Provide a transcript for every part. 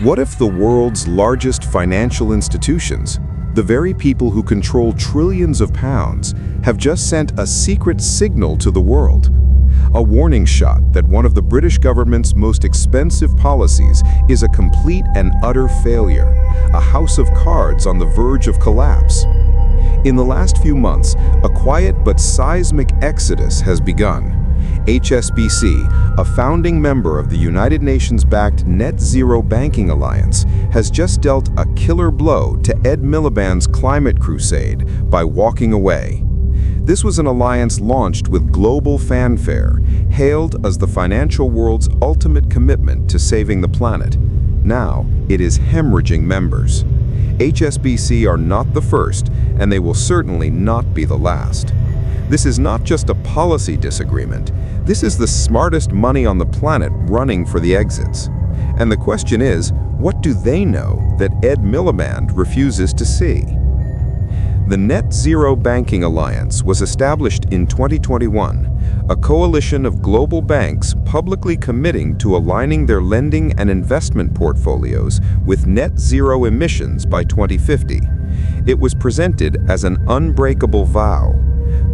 What if the world's largest financial institutions, the very people who control trillions of pounds, have just sent a secret signal to the world? A warning shot that one of the British government's most expensive policies is a complete and utter failure, a house of cards on the verge of collapse. In the last few months, a quiet but seismic exodus has begun. HSBC, a founding member of the United Nations-backed Net Zero Banking Alliance, has just dealt a killer blow to Ed Miliband's climate crusade by walking away. This was an alliance launched with global fanfare, hailed as the financial world's ultimate commitment to saving the planet. Now, it is hemorrhaging members. HSBC are not the first, and they will certainly not be the last. This is not just a policy disagreement. This is the smartest money on the planet running for the exits. And the question is, what do they know that Ed Miliband refuses to see? The Net Zero Banking Alliance was established in 2021, a coalition of global banks publicly committing to aligning their lending and investment portfolios with net zero emissions by 2050. It was presented as an unbreakable vow.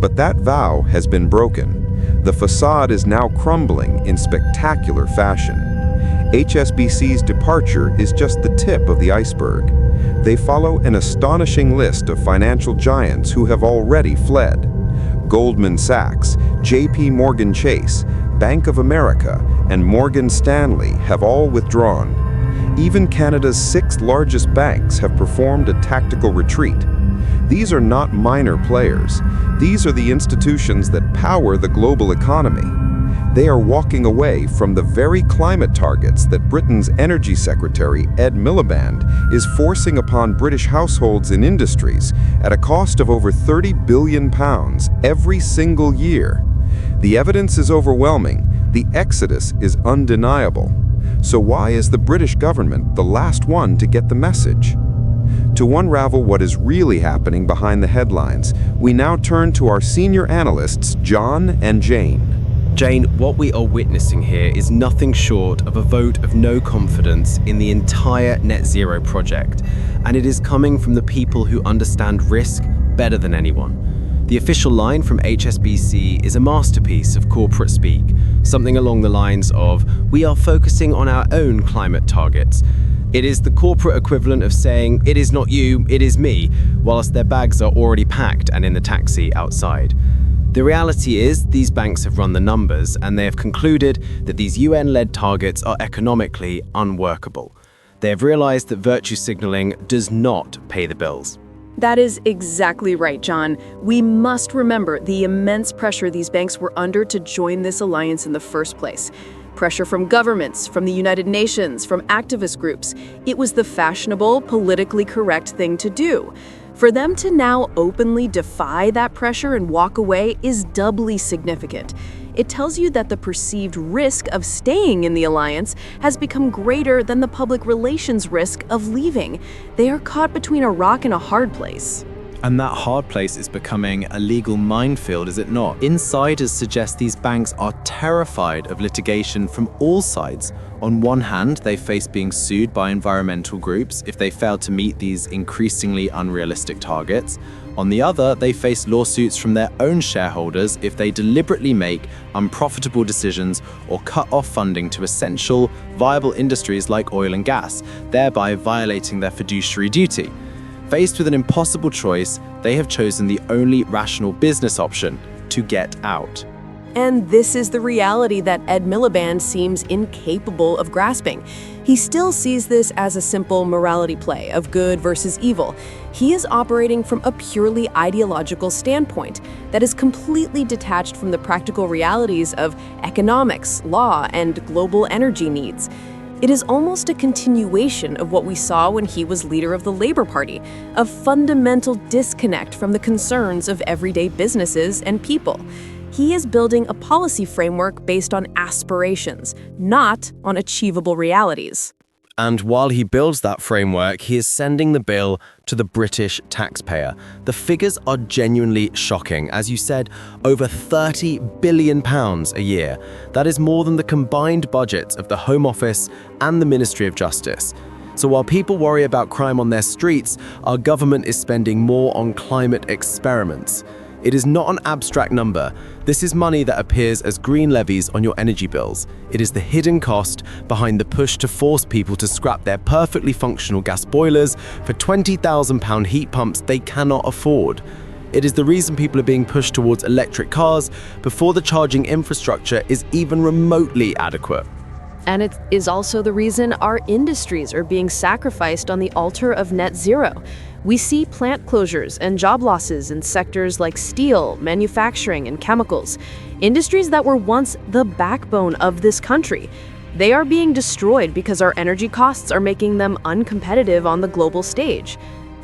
But that vow has been broken. The facade is now crumbling in spectacular fashion. HSBC's departure is just the tip of the iceberg. They follow an astonishing list of financial giants who have already fled. Goldman Sachs, JP Morgan Chase, Bank of America, and Morgan Stanley have all withdrawn. Even Canada's 6 largest banks have performed a tactical retreat. These are not minor players. These are the institutions that power the global economy. They are walking away from the very climate targets that Britain's Energy Secretary, Ed Miliband, is forcing upon British households and industries at a cost of over £30 billion every single year. The evidence is overwhelming. The exodus is undeniable. So why is the British government the last one to get the message? To unravel what is really happening behind the headlines, we now turn to our senior analysts, John and Jane. Jane, what we are witnessing here is nothing short of a vote of no confidence in the entire net zero project, and it is coming from the people who understand risk better than anyone. The official line from HSBC is a masterpiece of corporate speak, something along the lines of, "We are focusing on our own climate targets." It is the corporate equivalent of saying, "It is not you, it is me," whilst their bags are already packed and in the taxi outside. The reality is, these banks have run the numbers and they have concluded that these UN-led targets are economically unworkable. They have realized that virtue signaling does not pay the bills. That is exactly right, John. We must remember the immense pressure these banks were under to join this alliance in the first place. Pressure from governments, from the United Nations, from activist groups. It was the fashionable, politically correct thing to do. For them to now openly defy that pressure and walk away is doubly significant. It tells you that the perceived risk of staying in the alliance has become greater than the public relations risk of leaving. They are caught between a rock and a hard place. And that hard place is becoming a legal minefield, is it not? Insiders suggest these banks are terrified of litigation from all sides. On one hand, they face being sued by environmental groups if they fail to meet these increasingly unrealistic targets. On the other, they face lawsuits from their own shareholders if they deliberately make unprofitable decisions or cut off funding to essential, viable industries like oil and gas, thereby violating their fiduciary duty. Faced with an impossible choice, they have chosen the only rational business option: to get out. And this is the reality that Ed Miliband seems incapable of grasping. He still sees this as a simple morality play of good versus evil. He is operating from a purely ideological standpoint that is completely detached from the practical realities of economics, law, and global energy needs. It is almost a continuation of what we saw when he was leader of the Labour Party, a fundamental disconnect from the concerns of everyday businesses and people. He is building a policy framework based on aspirations, not on achievable realities. And while he builds that framework, he is sending the bill to the British taxpayer. The figures are genuinely shocking. As you said, over £30 billion a year. That is more than the combined budgets of the Home Office and the Ministry of Justice. So while people worry about crime on their streets, our government is spending more on climate experiments. It is not an abstract number. This is money that appears as green levies on your energy bills. It is the hidden cost behind the push to force people to scrap their perfectly functional gas boilers for £20,000 heat pumps they cannot afford. It is the reason people are being pushed towards electric cars before the charging infrastructure is even remotely adequate. And it is also the reason our industries are being sacrificed on the altar of net zero. We see plant closures and job losses in sectors like steel, manufacturing, and chemicals, industries that were once the backbone of this country. They are being destroyed because our energy costs are making them uncompetitive on the global stage.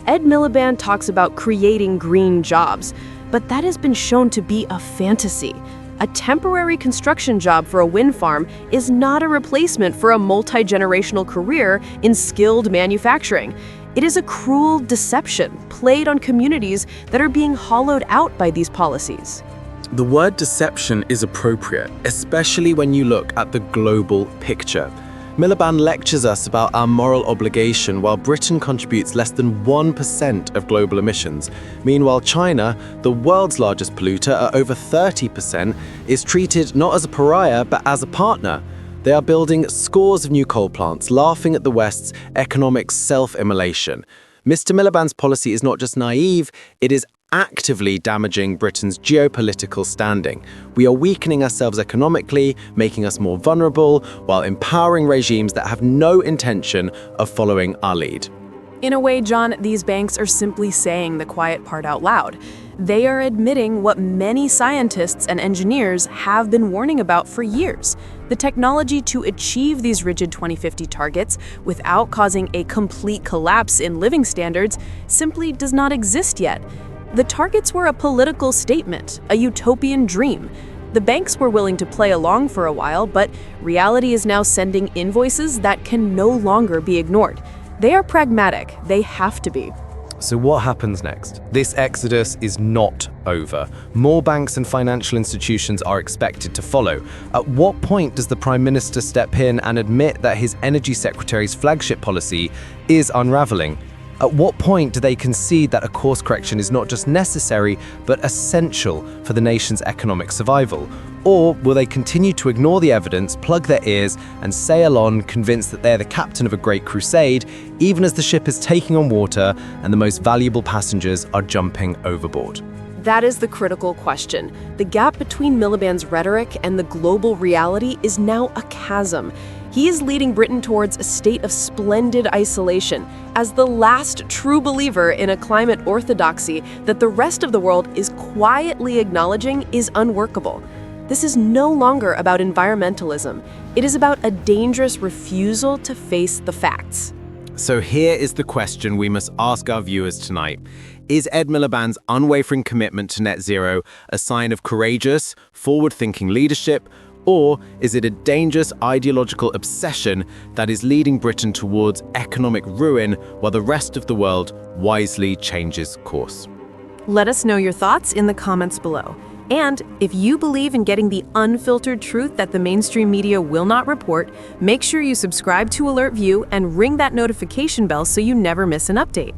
Ed Miliband talks about creating green jobs, but that has been shown to be a fantasy. A temporary construction job for a wind farm is not a replacement for a multi-generational career in skilled manufacturing. It is a cruel deception played on communities that are being hollowed out by these policies. The word deception is appropriate, especially when you look at the global picture. Miliband lectures us about our moral obligation while Britain contributes less than 1% of global emissions. Meanwhile, China, the world's largest polluter at over 30%, is treated not as a pariah but as a partner. They are building scores of new coal plants, laughing at the West's economic self-immolation. Mr. Miliband's policy is not just naive, it is actively damaging Britain's geopolitical standing. We are weakening ourselves economically, making us more vulnerable, while empowering regimes that have no intention of following our lead. In a way, John, these banks are simply saying the quiet part out loud. They are admitting what many scientists and engineers have been warning about for years. The technology to achieve these rigid 2050 targets without causing a complete collapse in living standards simply does not exist yet. The targets were a political statement, a utopian dream. The banks were willing to play along for a while, but reality is now sending invoices that can no longer be ignored. They are pragmatic. They have to be. So what happens next? This exodus is not over. More banks and financial institutions are expected to follow. At what point does the Prime Minister step in and admit that his Energy Secretary's flagship policy is unraveling? At what point do they concede that a course correction is not just necessary, but essential for the nation's economic survival? Or will they continue to ignore the evidence, plug their ears, and sail on, convinced that they're the captain of a great crusade, even as the ship is taking on water and the most valuable passengers are jumping overboard? That is the critical question. The gap between Miliband's rhetoric and the global reality is now a chasm. He is leading Britain towards a state of splendid isolation as the last true believer in a climate orthodoxy that the rest of the world is quietly acknowledging is unworkable. This is no longer about environmentalism. It is about a dangerous refusal to face the facts. So here is the question we must ask our viewers tonight. Is Ed Miliband's unwavering commitment to net zero a sign of courageous, forward-thinking leadership, or is it a dangerous ideological obsession that is leading Britain towards economic ruin while the rest of the world wisely changes course? Let us know your thoughts in the comments below. And if you believe in getting the unfiltered truth that the mainstream media will not report, make sure you subscribe to Alert View and ring that notification bell so you never miss an update.